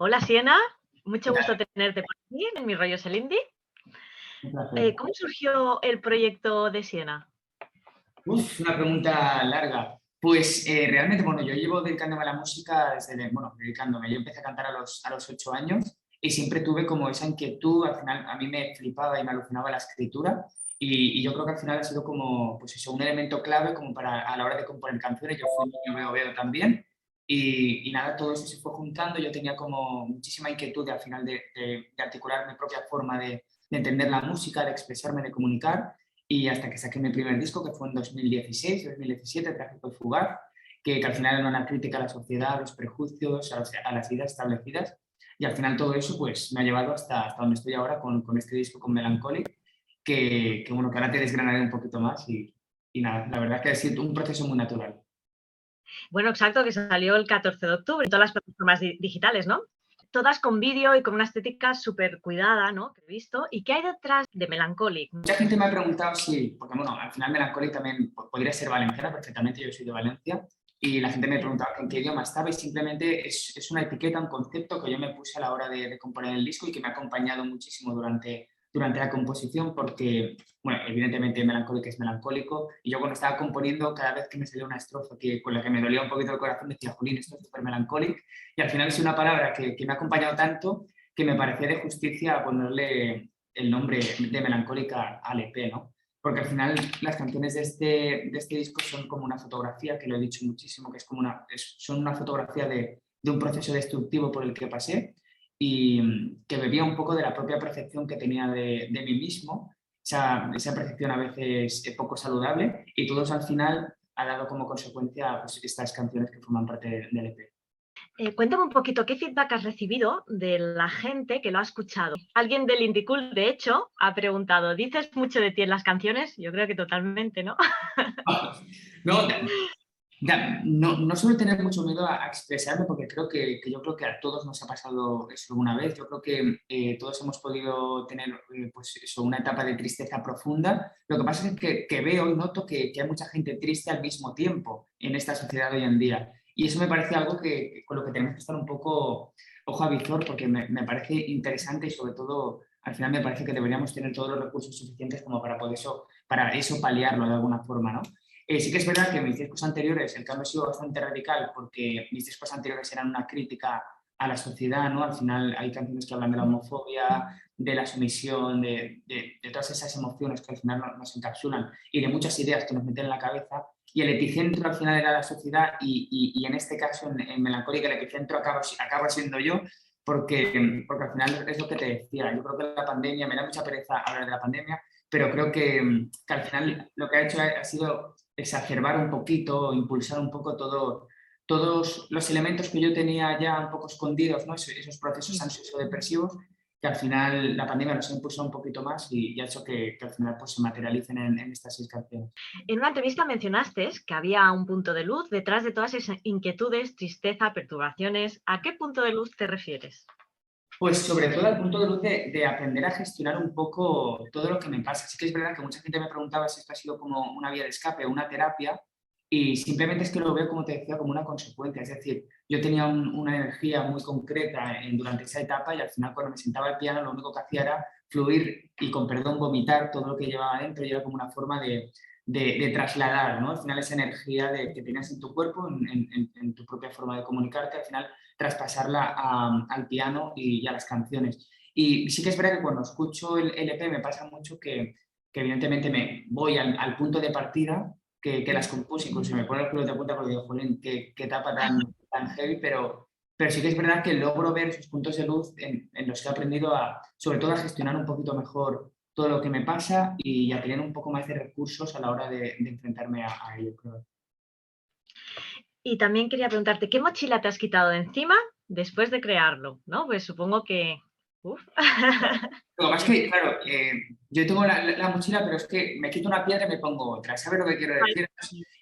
Hola Siena, mucho ¿Qué gusto tal? tenerte por aquí en Mi Rollo es el Indie. Un placer. ¿Cómo surgió el proyecto de Siena? Una pregunta larga. Pues realmente, bueno, yo llevo dedicándome a la música dedicándome. Yo empecé a cantar a los 8 años y siempre tuve como esa inquietud. Al final, a mí me flipaba y me alucinaba la escritura y yo creo que al final ha sido como, pues eso, un elemento clave como para a la hora de componer canciones. Yo fui niño veo también y nada, todo eso se fue juntando. Yo tenía como muchísima inquietud al final de articular mi propia forma de entender la música, de expresarme, de comunicar. Y hasta que saqué mi primer disco, que fue en 2016, 2017, Trágico y Fugaz, que al final era una crítica a la sociedad, a los prejuicios, a las ideas establecidas. Y al final todo eso pues, me ha llevado hasta donde estoy ahora con este disco, con Melancholic, bueno, que ahora te desgranaré un poquito más. Y nada, la verdad es que ha sido un proceso muy natural. Bueno, exacto, que salió el 14 de octubre en todas las plataformas digitales, ¿no? Todas con vídeo y con una estética súper cuidada, ¿no? Que he visto. ¿Y qué hay detrás de Melancholic? Mucha gente me ha preguntado si, porque bueno, al final Melancholic también podría ser valenciana perfectamente, yo soy de Valencia, y la gente me preguntaba en qué idioma estaba y simplemente es una etiqueta, un concepto que yo me puse a la hora de componer el disco y que me ha acompañado muchísimo durante la composición porque, bueno, evidentemente Melancholic es melancólico y yo cuando estaba componiendo, cada vez que me salía una estrofa con la que me dolía un poquito el corazón, decía, Jolín, esto es súper melancólico y al final es una palabra que me ha acompañado tanto que me parecía de justicia ponerle el nombre de Melancólica al EP, ¿no? Porque al final las canciones de este disco son como una fotografía, que lo he dicho muchísimo, que es como son una fotografía de un proceso destructivo por el que pasé y que bebía un poco de la propia percepción que tenía de mí mismo, esa percepción a veces poco saludable, y todos al final ha dado como consecuencia pues, estas canciones que forman parte del EP. Cuéntame un poquito, ¿qué feedback has recibido de la gente que lo ha escuchado? Alguien del Indie Cool, de hecho, ha preguntado, ¿dices mucho de ti en las canciones? Yo creo que totalmente, ¿no? No, no suelo tener mucho miedo a expresarme porque yo creo que a todos nos ha pasado eso alguna vez. Yo creo que todos hemos podido tener pues eso, una etapa de tristeza profunda. Lo que pasa es que veo y noto que hay mucha gente triste al mismo tiempo en esta sociedad hoy en día. Y eso me parece algo con lo que tenemos que estar un poco ojo a visor porque me parece interesante y sobre todo al final me parece que deberíamos tener todos los recursos suficientes como para eso paliarlo de alguna forma, ¿no? Sí que es verdad que en mis discos anteriores el cambio ha sido bastante radical porque mis discos anteriores eran una crítica a la sociedad, ¿no? Al final hay canciones que hablan de la homofobia, de la sumisión, de todas esas emociones que al final nos encapsulan y de muchas ideas que nos meten en la cabeza. Y el epicentro al final era la sociedad y en este caso, en Melancólica, el epicentro acaba siendo yo porque al final es lo que te decía. Yo creo que la pandemia, me da mucha pereza hablar de la pandemia, pero creo que al final lo que ha hecho ha sido exacerbar un poquito, impulsar un poco todos los elementos que yo tenía ya un poco escondidos, ¿no? Esos procesos ansioso-depresivos, que al final la pandemia nos ha impulsado un poquito más y ha hecho que al final pues, se materialicen en estas 6 canciones. En una entrevista mencionaste que había un punto de luz detrás de todas esas inquietudes, tristeza, perturbaciones. ¿A qué punto de luz te refieres? Pues sobre todo al punto de luz de aprender a gestionar un poco todo lo que me pasa. Sí que es verdad que mucha gente me preguntaba si esto ha sido como una vía de escape o una terapia y simplemente es que lo veo, como te decía, como una consecuencia. Es decir, yo tenía una energía muy concreta durante esa etapa y al final cuando me sentaba al piano lo único que hacía era fluir y con perdón vomitar todo lo que llevaba dentro y era como una forma de trasladar, ¿no? Al final esa energía que tenías en tu cuerpo, en tu propia forma de comunicarte, al final traspasarla al piano y a las canciones. Y sí que es verdad que cuando escucho el EP me pasa mucho que evidentemente me voy al punto de partida que las compuse, incluso me pone los pelos de punta porque digo, jolín, qué etapa tan heavy, pero sí que es verdad que logro ver esos puntos de luz en los que he aprendido sobre todo a gestionar un poquito mejor todo lo que me pasa y a tener un poco más de recursos a la hora de enfrentarme a ello, creo. Y también quería preguntarte, ¿qué mochila te has quitado de encima después de crearlo? ¿No? Pues supongo que... Uf. Lo que pasa es que, claro, yo tengo la mochila, pero es que me quito una piedra y me pongo otra. ¿Sabes lo que quiero decir?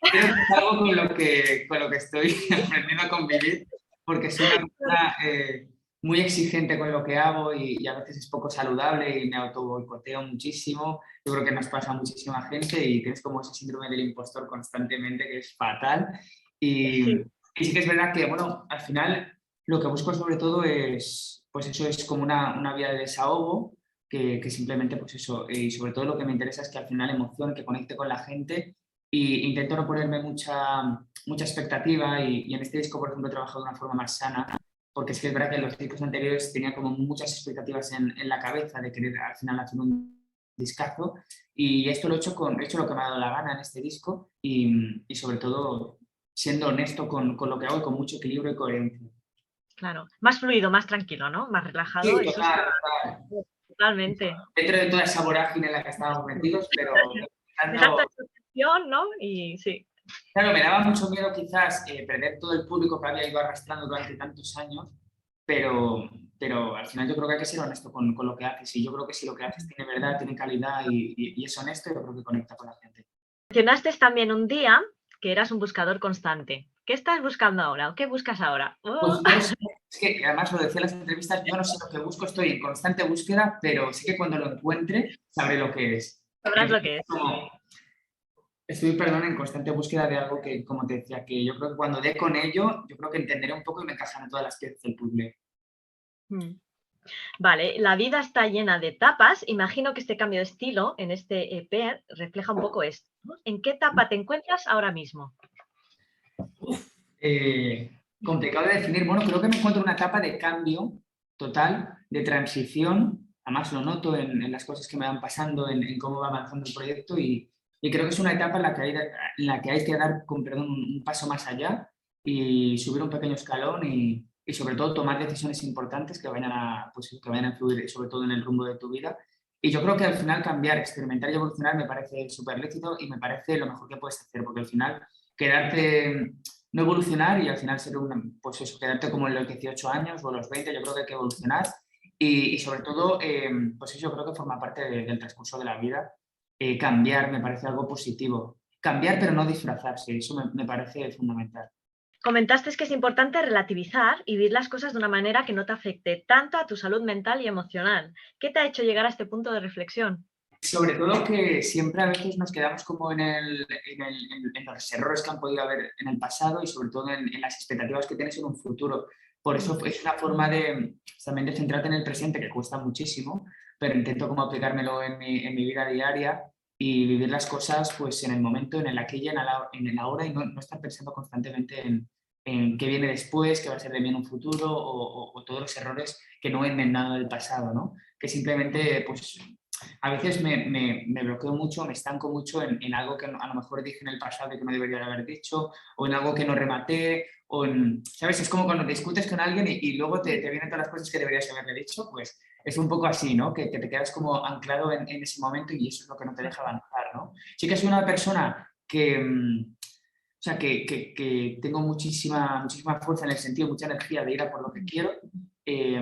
Creo que es algo con lo que estoy aprendiendo a convivir, porque soy una persona muy exigente con lo que hago y a veces es poco saludable y me auto boicoteo muchísimo. Yo creo que nos pasa a muchísima gente y tienes como ese síndrome del impostor constantemente que es fatal. Y, Sí. y sí que es verdad que, bueno, al final Lo que busco sobre todo es, pues eso es como una vía de desahogo que simplemente, pues eso, y sobre todo lo que me interesa es que al final emocione, que conecte con la gente y intento no ponerme mucha expectativa y en este disco, por ejemplo, he trabajado de una forma más sana, porque es que es verdad que en los discos anteriores tenía como muchas expectativas en la cabeza de querer al final hacer un discazo y esto lo he hecho lo que me ha dado la gana en este disco y sobre todo siendo honesto con lo que hago y con mucho equilibrio y coherencia. Claro, más fluido, más tranquilo, ¿no? Más relajado, Sí, eso está total. totalmente. Dentro de toda esa vorágine en la que estábamos metidos, pero Dejar toda intentando. esa tensión, ¿no? Y sí, Claro, me daba mucho miedo quizás perder todo el público que había ido arrastrando durante tantos años, pero, pero al final yo creo que hay que ser honesto con lo que haces. Y yo creo que si lo que haces tiene verdad, tiene calidad y es honesto, yo creo que conecta con la gente. mencionaste también un día que eras un buscador constante. ¿Qué estás buscando ahora o qué buscas ahora? Pues no sé, es que además lo decía en las entrevistas, yo no sé lo que busco, estoy en constante búsqueda, pero sé que cuando lo encuentre sabré lo que es. Sabrás lo Entonces, que es. como, estoy, perdón, en constante búsqueda de algo que, como te decía, que yo creo que cuando dé con ello, yo creo que entenderé un poco y me encajarán todas las piezas del puzzle. Mm. Vale, la vida está llena de etapas. Imagino que este cambio de estilo en este EP refleja un poco esto, ¿no? ¿En qué etapa te encuentras ahora mismo? Complicado de definir. Bueno, creo que me encuentro en una etapa de cambio total, de transición. Además, lo noto en las cosas que me van pasando, en cómo va avanzando el proyecto y creo que es una etapa en la que hay que dar, con perdón, un paso más allá y subir un pequeño escalón y sobre todo tomar decisiones importantes que vayan a influir sobre todo en el rumbo de tu vida. Y yo creo que al final cambiar, experimentar y evolucionar me parece súper lícito y me parece lo mejor que puedes hacer, porque al final quedarte no evolucionar y al final ser pues eso, quedarte como en los 18 años o los 20, yo creo que hay que evolucionar y sobre todo, pues eso yo creo que forma parte del transcurso de la vida. Cambiar me parece algo positivo. Cambiar pero no disfrazarse, eso me parece fundamental. Comentaste que es importante relativizar y ver las cosas de una manera que no te afecte tanto a tu salud mental y emocional. ¿Qué te ha hecho llegar a este punto de reflexión? Sobre todo que siempre a veces nos quedamos como en los errores que han podido haber en el pasado y sobre todo en las expectativas que tienes en un futuro. Por eso es una forma también de centrarte en el presente que cuesta muchísimo, pero intento como aplicármelo en mi vida diaria y vivir las cosas pues en el momento, en el aquí y en el ahora y no estar pensando constantemente en qué viene después, qué va a ser de mí en un futuro o todos los errores que no he enmendado del pasado, ¿no? Que simplemente pues a veces me bloqueo mucho, me estanco mucho en algo que a lo mejor dije en el pasado y que no debería de haber dicho, o en algo que no rematé, ¿sabes? Es como cuando discutes con alguien y luego te vienen todas las cosas que deberías haberle dicho, pues es un poco así, ¿no? Que te quedas como anclado en ese momento y eso es lo que no te deja avanzar, ¿no? Sí que soy una persona o sea, que tengo muchísima fuerza en el sentido, mucha energía de ir a por lo que quiero, eh,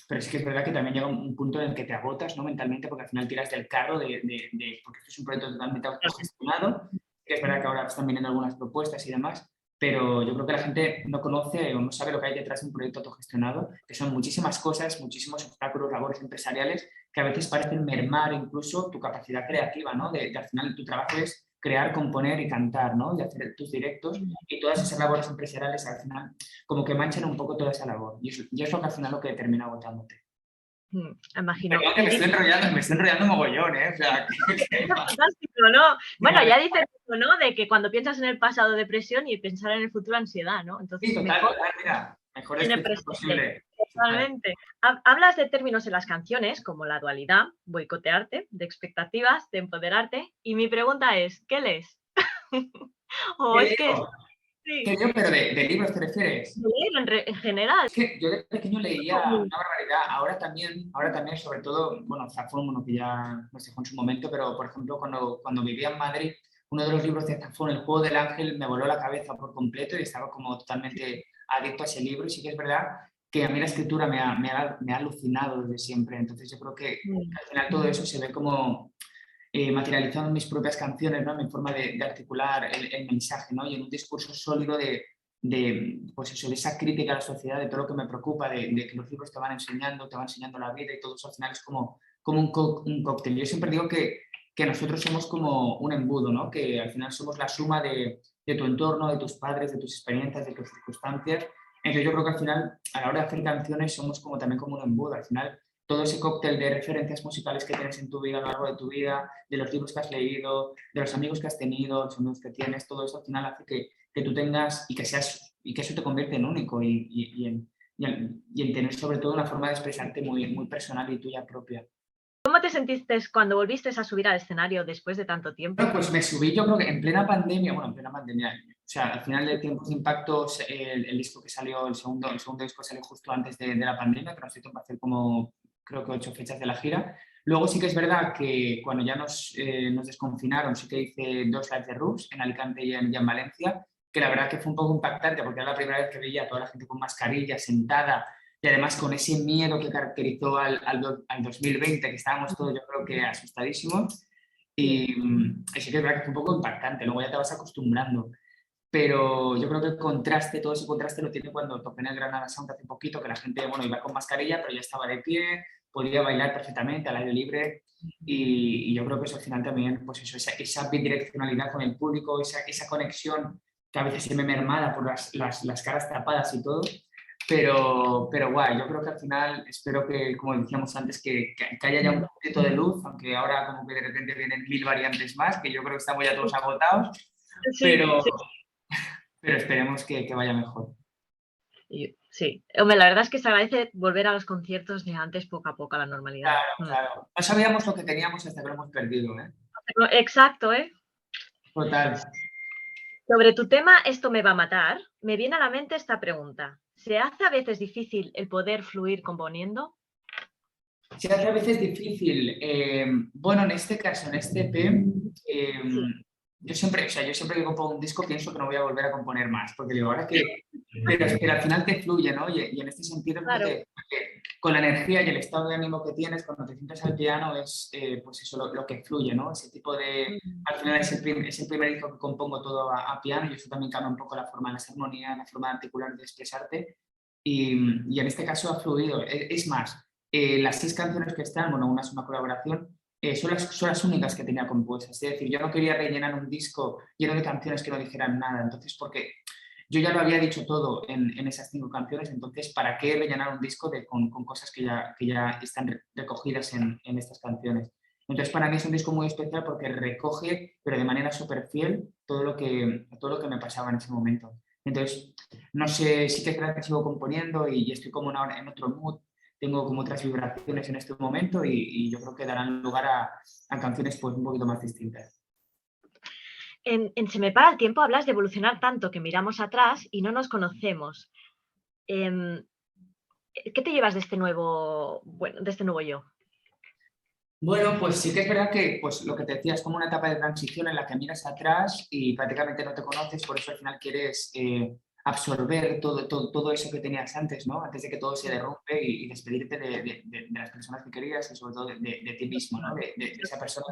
pero sí que es verdad que también llega un punto en el que te agotas, ¿no? Mentalmente, porque al final tiras del carro, porque esto es un proyecto totalmente autogestionado, que es verdad que ahora están viniendo algunas propuestas y demás, pero yo creo que la gente no conoce o no sabe lo que hay detrás de un proyecto autogestionado, que son muchísimas cosas, muchísimos obstáculos, labores empresariales, que a veces parecen mermar incluso tu capacidad creativa, ¿no? De al final tu trabajo es crear, componer y cantar, ¿no? Y hacer tus directos y todas esas labores empresariales al final como que manchan un poco toda esa labor. Y es lo que al final lo que termina agotándote. Imagino. Perdón que Y me estoy enrollando mogollón, ¿eh? O sea, es fantástico, ¿no? Bueno, ya dices eso, ¿no? De que cuando piensas en el pasado, depresión y pensar en el futuro, ansiedad, ¿no? sí, Entonces, total, mejor total, mira, mejor en el expresión presente. posible. Total. Totalmente. Hablas de términos en las canciones, como la dualidad, boicotearte, de expectativas, de empoderarte. Y mi pregunta es, ¿qué lees? O ¿Qué es que leo? ¿Qué sí, leo? ¿Pero de libros te refieres? leer en general. Es que yo de pequeño leía una barbaridad, ahora también sobre todo, bueno, Zafón, bueno, que ya nos dejó en su momento, pero por ejemplo, cuando vivía en Madrid, uno de los libros de Zafón, El juego del ángel, me voló la cabeza por completo y estaba como totalmente adicto a ese libro y sí que es verdad que a mí la escritura me ha alucinado desde siempre, entonces yo creo que Mm, al final todo eso se ve como materializado en mis propias canciones, ¿no? En mi forma de articular el mensaje, ¿no? Y en un discurso sólido pues eso, de esa crítica a la sociedad, de todo lo que me preocupa, de que los libros te van enseñando la vida y todo eso al final es como un cóctel. Yo siempre digo que nosotros somos como un embudo, ¿no? Que al final somos la suma de tu entorno, de tus padres, de tus experiencias, de tus circunstancias. Entonces yo creo que al final, a la hora de hacer canciones, somos como también como un embudo. Al final, todo ese cóctel de referencias musicales que tienes en tu vida, a lo largo de tu vida, de los libros que has leído, de los amigos que has tenido, los amigos que tienes, todo eso al final hace que tú tengas y que seas, y que eso te convierte en único y en tener sobre todo una forma de expresarte muy, muy personal y tuya propia. ¿Cómo te sentiste cuando volviste a subir al escenario después de tanto tiempo? Bueno, pues me subí yo creo que en plena pandemia, bueno, en plena pandemia, o sea, al final de Tiempos de Impacto, el disco que salió, el segundo disco salió justo antes de la pandemia, que nos hizo para hacer como, creo que 8 fechas de la gira. Luego sí que es verdad que cuando ya nos desconfinaron, sí que hice 2 lives de Roots en Alicante y en Valencia, que la verdad que fue un poco impactante porque era la primera vez que veía a toda la gente con mascarilla, sentada, y además con ese miedo que caracterizó al 2020, que estábamos todos yo creo que asustadísimos. Y sí que es verdad que fue un poco impactante, luego ya te vas acostumbrando. Pero yo creo que el contraste, todo ese contraste lo tiene cuando toqué en el Granada Sound hace poquito, que la gente, bueno, iba con mascarilla, pero ya estaba de pie, podía bailar perfectamente al aire libre. Y yo creo que eso al final también, pues eso, esa bidireccionalidad con el público, esa conexión que a veces se me mermada por las caras tapadas y todo. Pero guay, yo creo que al final espero que, como decíamos antes, que haya ya un poquito de luz, aunque ahora como que de repente vienen 1000 variantes más, que yo creo que estamos ya todos agotados, Sí, pero, sí. pero esperemos que vaya mejor. Sí, hombre, la verdad es que se agradece volver a los conciertos de antes poco a poco a la normalidad. Claro, claro. No sabíamos lo que teníamos hasta que lo hemos perdido, ¿eh? Exacto, ¿eh? Total. Sobre tu tema, esto me va a matar, me viene a la mente esta pregunta. ¿Se hace a veces difícil el poder fluir componiendo? Se hace a veces difícil. Bueno, en este caso, en este EP, Sí, yo siempre, o sea, yo siempre que compongo un disco pienso que no voy a volver a componer más, porque digo, ahora que, pero al final te fluye, ¿no? Y en este sentido creo claro. que con la energía y el estado de ánimo que tienes cuando te sientas al piano es, pues eso, lo que fluye, ¿no? Ese tipo de, Mm. al final es el primer disco que compongo todo a piano y eso también cambia un poco la forma de las armonías, la forma articular de expresarte y en este caso ha fluido. Es más, las 6 canciones que están, bueno, una es una colaboración, son las únicas que tenía compuestas. Es decir, yo no quería rellenar un disco lleno de canciones que no dijeran nada. Entonces, porque yo ya lo había dicho todo en esas 5 canciones, entonces, ¿para qué rellenar un disco con cosas que ya están recogidas en estas canciones? Entonces, para mí es un disco muy especial porque recoge, pero de manera súper fiel, todo lo que me pasaba en ese momento. Entonces, no sé, sí que es verdad que sigo componiendo y estoy como en otro mood, tengo como otras vibraciones en este momento y yo creo que darán lugar a canciones pues un poquito más distintas. En Se me para el tiempo hablas de evolucionar tanto que miramos atrás y no nos conocemos. Em, ¿Qué te llevas de este nuevo, bueno, de este nuevo yo? Bueno, pues sí que es verdad que pues lo que te decía es como una etapa de transición en la que miras atrás y prácticamente no te conoces, por eso al final quieres absorber todo eso que tenías antes, ¿no? Antes de que todo se derrumbe y despedirte de las personas que querías y sobre todo de ti mismo, ¿no? De esa persona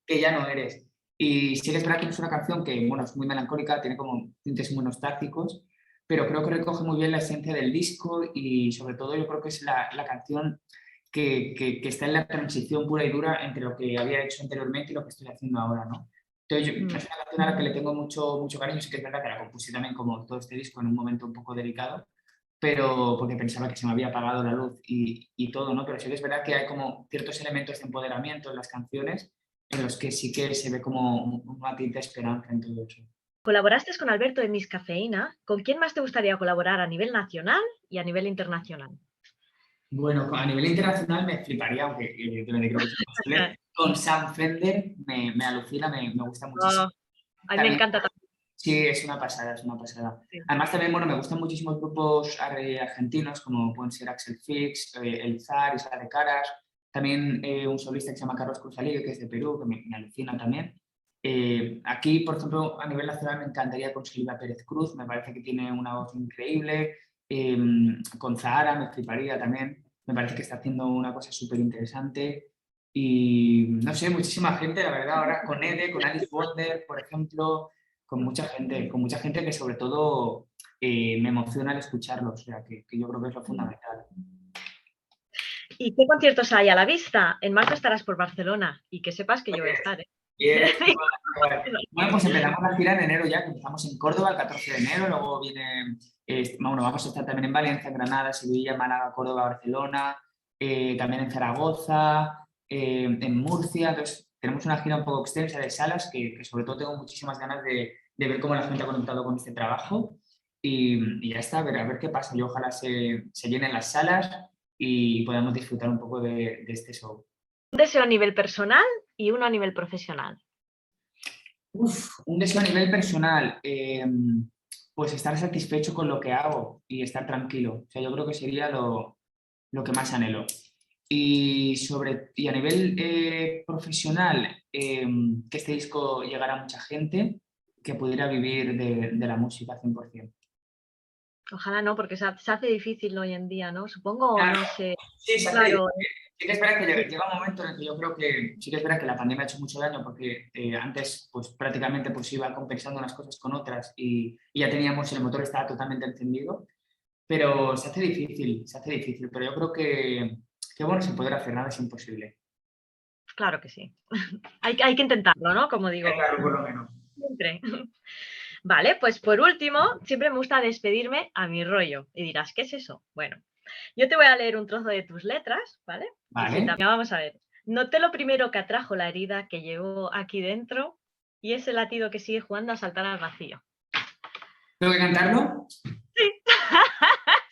que ya no eres. Y sí que es verdad que es una canción que, bueno, es muy melancólica, tiene como tintes muy nostálgicos, pero creo que recoge muy bien la esencia del disco y sobre todo yo creo que es la canción que está en la transición pura y dura entre lo que había hecho anteriormente y lo que estoy haciendo ahora, ¿no? Entonces, Mm. es una canción a la que le tengo mucho, mucho cariño, sí que es verdad que la compuse también como todo este disco en un momento un poco delicado, pero porque pensaba que se me había apagado la luz y todo, ¿no? Pero sí que es verdad que hay como ciertos elementos de empoderamiento en las canciones en los que sí que se ve como un matiz de esperanza en todo eso. Colaboraste con Alberto de Miss Cafeína. ¿Con quién más te gustaría colaborar a nivel nacional y a nivel internacional? Bueno, a nivel internacional me fliparía, aunque evidentemente creo que es imposible. Con Sam Fender me alucina, me gusta muchísimo. Oh, a mí me También, encanta también. sí, es una pasada, es una pasada. Sí. Además, también, bueno, me gustan muchísimos grupos argentinos, como pueden ser Axel Fix, El Zar, Isla de Caras. También un solista que se llama Carlos Cruzaligue, que es de Perú, que me alucina también. Aquí, por ejemplo, a nivel nacional me encantaría con Silvia Pérez Cruz, me parece que tiene una voz increíble. Eh, con Zahara me fliparía también, me parece que está haciendo una cosa súper interesante. Y no sé, muchísima gente, la verdad, ahora con Ede, con Alice Wonder, por ejemplo, con mucha gente que sobre todo me emociona al escucharlo, o sea, que yo creo que es lo fundamental. ¿Y qué conciertos hay a la vista? En marzo estarás por Barcelona y que sepas que yo voy a estar, ¿eh? Bien, Sí. bueno, pues empezamos la gira en enero ya, que empezamos en Córdoba el 14 de enero, luego viene, bueno, vamos a estar también en Valencia, en Granada, Sevilla, Málaga, Córdoba, Barcelona, también en Zaragoza, en Murcia. Entonces, tenemos una gira un poco extensa de salas que sobre todo tengo muchísimas ganas de ver cómo la gente ha conectado con este trabajo y ya está, a ver qué pasa. Yo ojalá se llenen las salas y podamos disfrutar un poco de este show. Un deseo a nivel personal y uno a nivel profesional. Un deseo a nivel personal, pues estar satisfecho con lo que hago y estar tranquilo. O sea, yo creo que sería lo que más anhelo. Y a nivel profesional, que este disco llegara a mucha gente, que pudiera vivir de la música 100%. Ojalá no, porque se hace difícil hoy en día, ¿no? Supongo, Claro, no sé. sí, se hace Claro, difícil. Sí que es verdad que llega un momento en el que yo creo que sí que es verdad que la pandemia ha hecho mucho daño porque antes pues prácticamente pues iba compensando unas cosas con otras y ya teníamos, el motor estaba totalmente encendido, pero se hace difícil, pero yo creo que bueno, sin poder hacer nada es imposible. claro que sí. Hay que intentarlo, ¿no? Como digo, Claro, por lo menos. siempre. Vale, pues por último, siempre me gusta despedirme a mi rollo. Y dirás, ¿qué es eso? Bueno, yo te voy a leer un trozo de tus letras, ¿vale? Y si Vale. también vamos a ver. Noté lo primero que atrajo la herida que llevó aquí dentro y ese latido que sigue jugando a saltar al vacío. ¿Tengo que cantarlo?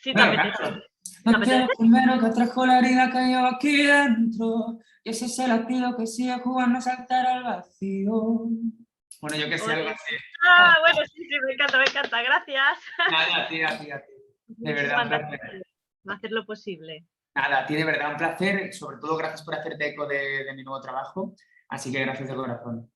Sí, Bueno, te claro. ¿te No te lo apetece? primero que trajo la herida que llevo aquí dentro. Y ese es el latido que sigue jugando a saltar al vacío. Bueno, yo que sé, algo Ole. así. Bueno, sí, me encanta, gracias. Nada, tía, tía, tía. De verdad, un Muchísimas gracias placer. por hacer lo posible. Nada, a ti de verdad un placer. Sobre todo gracias por hacerte eco de mi nuevo trabajo. Así que gracias de corazón.